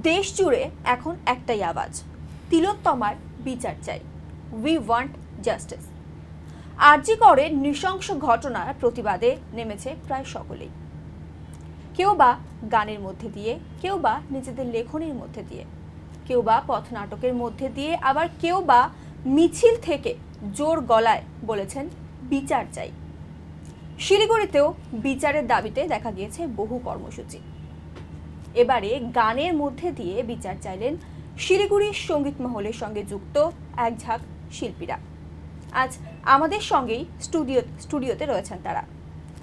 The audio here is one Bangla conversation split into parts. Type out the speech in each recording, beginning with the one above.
দেশ জুড়ে এখন একটাই আওয়াজ, তিলোত্তমার বিচার চাই। We want justice. আরজি করের নৃশংস ঘটনার প্রতিবাদে নেমেছে প্রায় সকলেই। কেউ বা গানের মধ্যে দিয়ে, কেউ বা নিজেদের লেখনীর মধ্যে দিয়ে, কেউ বা পথনাটকের মধ্যে দিয়ে, আবার কেউ বা মিছিল থেকে জোর গলায় বলেছেন বিচার চাই। শিলিগুড়িতেও বিচারের দাবিতে দেখা গিয়েছে বহু কর্মসূচি। এবারে গানের মধ্যে দিয়ে বিচার চাইলেন শিলিগুড়ির সঙ্গীত মহলের সঙ্গে যুক্ত এক ঝাঁক শিল্পীরা। আজ আমাদের সঙ্গেই স্টুডিওতে রয়েছেন তারা।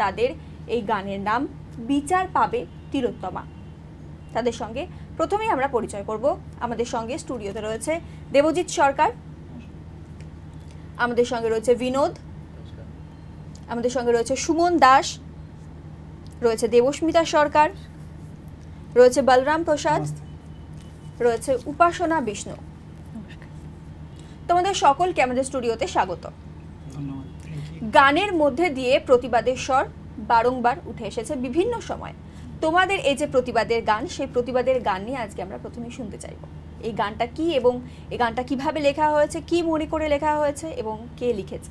তাদের এই গানের নাম বিচার পাবে তিলোত্তমা। তাদের সঙ্গে প্রথমেই আমরা পরিচয় করব। আমাদের সঙ্গে স্টুডিওতে রয়েছে দেবজিৎ সরকার, আমাদের সঙ্গে রয়েছে বিনোদ, আমাদের সঙ্গে রয়েছে সুমন দাস, রয়েছে দেবস্মিতা সরকার, রয়েছে বলরাম প্রসাদ, রয়েছে উপাসনা বিষ্ণু। তোমাদের সকলকে আমাদের স্টুডিওতে স্বাগত। গানের মধ্যে দিয়ে প্রতিবাদের স্বর বারংবার উঠে এসেছে বিভিন্ন সময়। তোমাদের এই যে প্রতিবাদের গান, সেই প্রতিবাদের গান নিয়ে আজকে আমরা প্রথমে শুনতে চাইব। এই গানটা কি এবং এই গানটা কিভাবে লেখা হয়েছে, কি মনে করে লেখা হয়েছে এবং কে লিখেছে?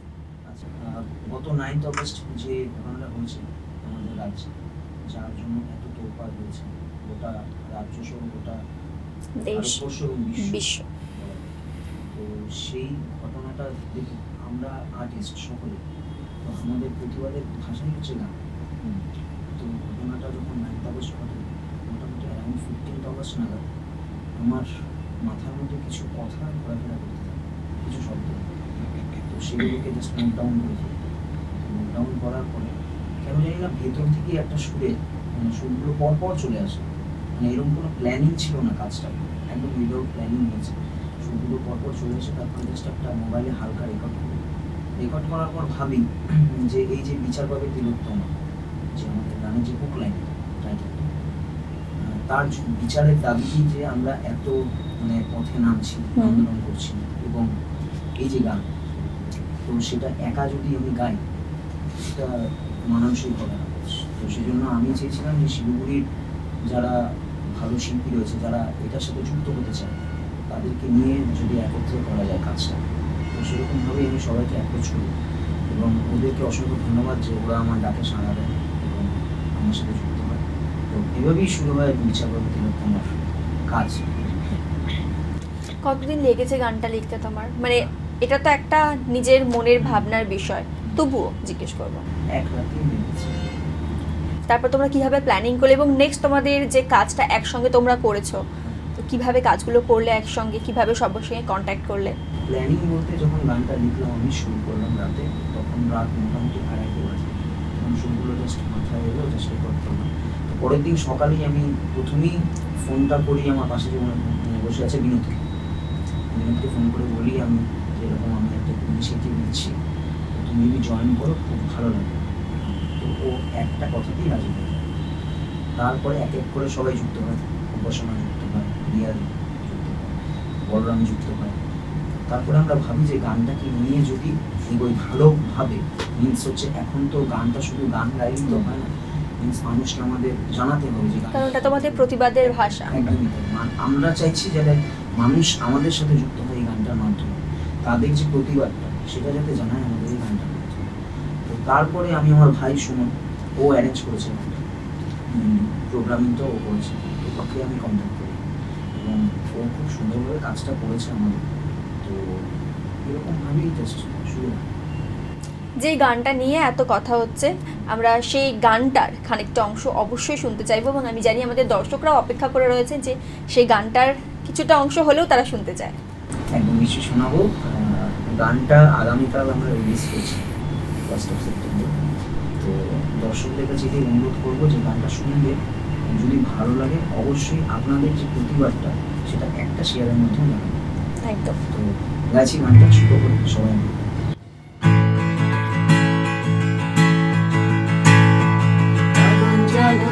গত 9 আগস্ট যে ঘটনাটা হয়েছে আমাদের রাজ্যে, যার জন্য এত তোলপাড় হয়েছে গোটা রাজ্য সহ গোটা দেশ বিশ্ব, তো সেই ঘটনাটা দেখে আমরা আর্টিস্ট সকলে, তো আমাদের প্রতিবাদের ভাষাই হচ্ছে গান। তো ঘটনাটা যখন 9 আগস্ট ঘটে, মোটামুটি অ্যারাউন্ড 15 আগস্ট নাগাদ আমার মাথার মধ্যে কিছু কথা ঘোরাফেরা করতে থাকে, কিছু শব্দ। তো সেগুলোকে জাস্ট নোট ডাউন করেছি। নোট ডাউন করার পরে কেন জানি না ভেতর থেকে একটা সুরগুলো পরপর চলে আসে। এরকম কোনো প্ল্যানিং ছিল না, কাজটা একদম উইদাউট প্ল্যানিং হয়েছে। সুরগুলো পরপর চলে এসে তারপর জাস্ট একটা মোবাইলে হালকা রেকর্ড করার পর ভাবি যে এই যে বিচার পাবে তিলোত্তমা, যে আমাদের গানের যে বুক লাইন টাইটেলটা, তার বিচারের দাবি যে আমরা এত পথে নামছি, আন্দোলন করছি, এবং এই যে গান, তো সেটা একা যদি আমি গাই সেটা মানানসই হবে না। তো সেই জন্য আমি চেয়েছিলাম যে শিলিগুড়ির যারা ভালো শিল্পী রয়েছে, যারা এটার সাথে যুক্ত হতে চায়, তাদেরকে নিয়ে যদি একত্রে করা যায় কাজটা, তো সেরকমভাবেই আমি সবাইকে অ্যাপ্রোচ করি এবং ওদেরকে অসংখ্য ধন্যবাদ যে ওরা আমার ডাকে সাড়া দেয় এবং আমার সাথে যুক্ত হয়। তো এভাবেই শুরু হয় বিচার পাবে তিলোত্তমার কাজ। কতদিন লেগেছে গানটা লিখতে তোমার? এটা তো একটা নিজের মনের ভাবনার বিষয়, তবুও জিজ্ঞেস করবো। এক রাতেই লেগেছে। তারপর তোমরা কিভাবে প্ল্যানিং করলে এবং নেক্সট তোমাদের যে কাজটা একসঙ্গে তোমরা করেছো, তো কিভাবে কাজগুলো করলে একসঙ্গে, কিভাবে সবার সঙ্গে কন্ট্যাক্ট করলে? প্ল্যানিং বলতে যখন গানটা লিখলাম, আমি শুরু করলাম রাতে, তখন রাত মোটামুটি 2:30 বাজে। তখন সুরগুলো জাস্ট মাথায় এলো, জাস্ট রেকর্ড করলাম। তো পরের দিন সকালেই আমি প্রথমেই ফোনটা করি আমার পাশে যে বসে আছে বিনোদকে ফোন করে বলি আমি যেরকম আমি একটা ইনিশিয়েটিভ নিচ্ছি, তুমি যদি জয়েন করো খুব ভালো লাগে। তো ও একটা কথাতেই রাজি হয়ে যায়। তারপরে এক এক করে সবাই যুক্ত হয়, উপাসনা যুক্ত হয়, রিয়াল যুক্ত হয়, বলরাম যুক্ত হয়। তারপরে আমরা ভাবি যে গানটাকে নিয়ে যদি এগোই ভালোভাবে, মিনস হচ্ছে এখন তো গানটা শুধু গান গাইলেই তো হয় না, মিনস মানুষকে আমাদের জানাতে হবে যে কারণ এটা তোমাদের প্রতিবাদের ভাষা। একদমই আমরা চাইছি যাতে মানুষ আমাদের সাথে যুক্ত হয় এই গানটার মাধ্যমে, তাদের যে প্রতিবাদটা সেটা যাতে জানায় আমাদের এই গানটার মাধ্যমে। তো তারপরে আমি আমার ভাই সুমন, ও অ্যারেঞ্জ করেছে, প্রোগ্রামিংটাও ও করেছে, তো ওকে আমি কন্ট্যাক্ট করি এবং ও খুব সুন্দরভাবে কাজটা করেছে আমাদের। তো এরকমভাবেই জাস্ট শুরু হয়। যে গানটা নিয়ে এত কথা হচ্ছে, আমরা সেই গানটার খানিকটা অংশ অবশ্যই শুনতে চাইবো এবং আমি জানি আমাদের দর্শকরাও অপেক্ষা করে রয়েছে যে সেই গানটার কিছুটা অংশ হলেও তারা শুনতে চায়। একদম নিশ্চয়ই শোনাবো। গানটা আগামীকাল আমরা রিলিজ করছি 1 সেপ্টেম্বর। তো দর্শকদের কাছে এটাই অনুরোধ করবো যে গানটা শুনবে, যদি ভালো লাগে অবশ্যই আপনাদের যে প্রতিবাদটা সেটা একটা শেয়ারের মাধ্যমে জানাবেন। একদম। তো গাইছি গানটা ছোট করে সবাই। আগুন জ্বালো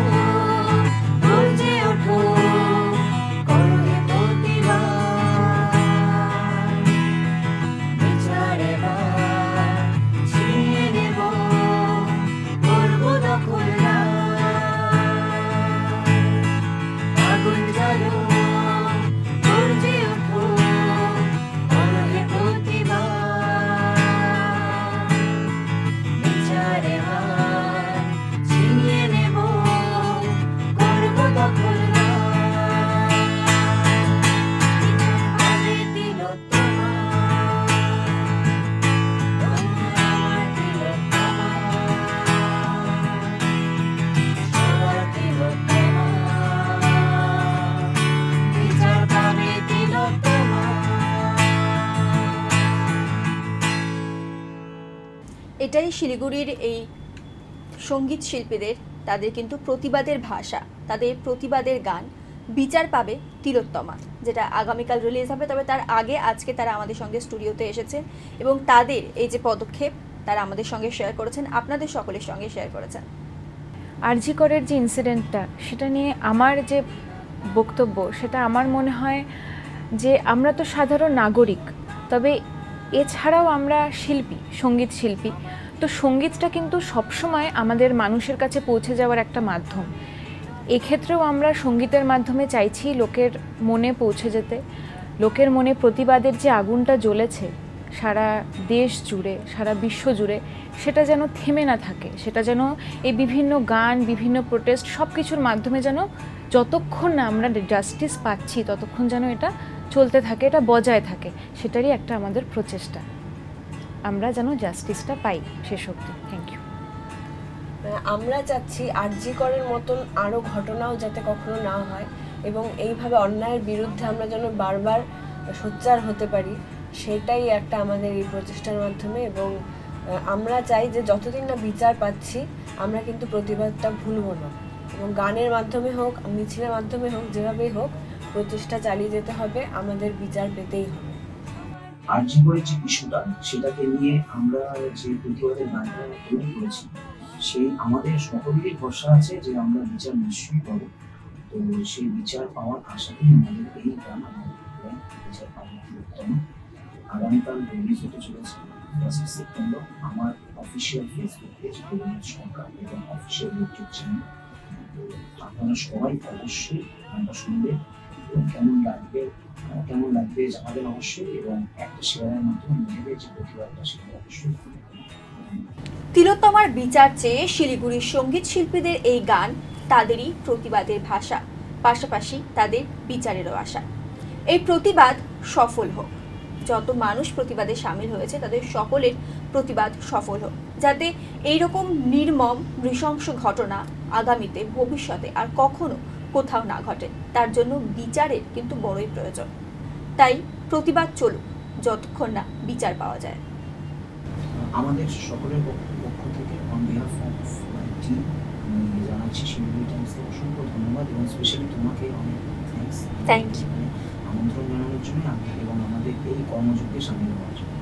এটাই শিলিগুড়ির এই সঙ্গীত শিল্পীদের, তাদের কিন্তু প্রতিবাদের ভাষা, তাদের প্রতিবাদের গান বিচার পাবে তিলোত্তমা, যেটা আগামীকাল রিলিজ হবে। তবে তার আগে আজকে তারা আমাদের সঙ্গে স্টুডিওতে এসেছে এবং তাদের এই যে পদক্ষেপ তারা আমাদের সঙ্গে শেয়ার করেছেন, আপনাদের সকলের সঙ্গে শেয়ার করেছেন। আরজি করের যে ইনসিডেন্টটা, সেটা নিয়ে আমার যে বক্তব্য, সেটা আমার মনে হয় যে আমরা তো সাধারণ নাগরিক, তবে এছাড়াও আমরা শিল্পী, সঙ্গীত শিল্পী। তো সঙ্গীতটা কিন্তু সবসময় আমাদের মানুষের কাছে পৌঁছে যাওয়ার একটা মাধ্যম। এক্ষেত্রেও আমরা সঙ্গীতের মাধ্যমে চাইছি লোকের মনে পৌঁছে যেতে, লোকের মনে প্রতিবাদের যে আগুনটা জ্বলেছে সারা দেশ জুড়ে, সারা বিশ্ব জুড়ে, সেটা যেন থেমে না থাকে, সেটা যেন এই বিভিন্ন গান, বিভিন্ন প্রোটেস্ট সব কিছুর মাধ্যমে যেন যতক্ষণ না আমরা জাস্টিস পাচ্ছি ততক্ষণ যেন এটা চলতে থাকে, এটা বজায় থাকে, সেটারই একটা আমাদের প্রচেষ্টা, আমরা যেন জাস্টিসটা পাই শেষ অবধি। Thank you. আমরা চাচ্ছি আরজি করের মতন আরও ঘটনাও যাতে কখনো না হয় এবং এইভাবে অন্যায়ের বিরুদ্ধে আমরা যেন বারবার সোচ্চার হতে পারি, সেটাই একটা আমাদের এই প্রচেষ্টার মাধ্যমে। এবং আমরা চাই যে যতদিন না বিচার পাচ্ছি আমরা কিন্তু প্রতিবাদটা ভুলবো না, এবং গানের মাধ্যমে হোক, মিছিলের মাধ্যমে হোক, যেভাবেই হোক প্রচেষ্টা চালিয়ে যেতে হবে, আমাদের বিচার পেতেই হবে। আরজি করে যে ইস্যুটা, সেটাকে নিয়ে আমরা যে প্রতিবাদের গানটা তৈরি করেছি, সেই আমাদের সকলেরই ভরসা আছে যে আমরা বিচার নিশ্চয়ই পাবো। তো সেই বিচার পাওয়ার আশাতেই আমাদের এই গান, আমাদের বিচার পাবো উত্তম। আগামীকাল রিলিজ হতে চলেছে 1 সেপ্টেম্বর আমার অফিসিয়াল ফেসবুক পেজ সরকার এবং অফিসিয়াল ইউটিউব চ্যানেল। আপনারা সবাই অবশ্যই গানটা শুনবেন এবং কেমন লাগবে জানাবেন অবশ্যই, এবং একটা শেয়ারের মাধ্যমে নিজেদের যে প্রতিবাদটা সেটা অবশ্যই। তিলোত্তমার বিচার চেয়ে শিলিগুড়ির সঙ্গীত শিল্পীদের এই গান তাদেরই প্রতিবাদের ভাষা, পাশাপাশি তাদের বিচারেরও আশা। এই প্রতিবাদ সফল হোক, যত মানুষ প্রতিবাদে সামিল হয়েছে তাদের সকলের প্রতিবাদ সফল হোক, যাতে এইরকম নির্মম নৃশংস ঘটনা আগামীতে ভবিষ্যতে আর কখনো কোথাও না ঘটে। তার জন্য বিচারের কিন্তু বড়ই প্রয়োজন। তাই প্রতিবাদ চলুক যতক্ষণ না বিচার পাওয়া যায়। আমাদের সকলের পক্ষ থেকে on behalf of my team আমি জানাচ্ছি শিলিগুড়ি টাইমসকে অসংখ্য ধন্যবাদ, এবং স্পেশালি তোমাকে অনেক থ্যাংক ইউ থ্যাংক ইউ আমন্ত্রণ জানানোর জন্য এবং আমাদের এই কর্মযজ্ঞে সামিল হওয়ার জন্য।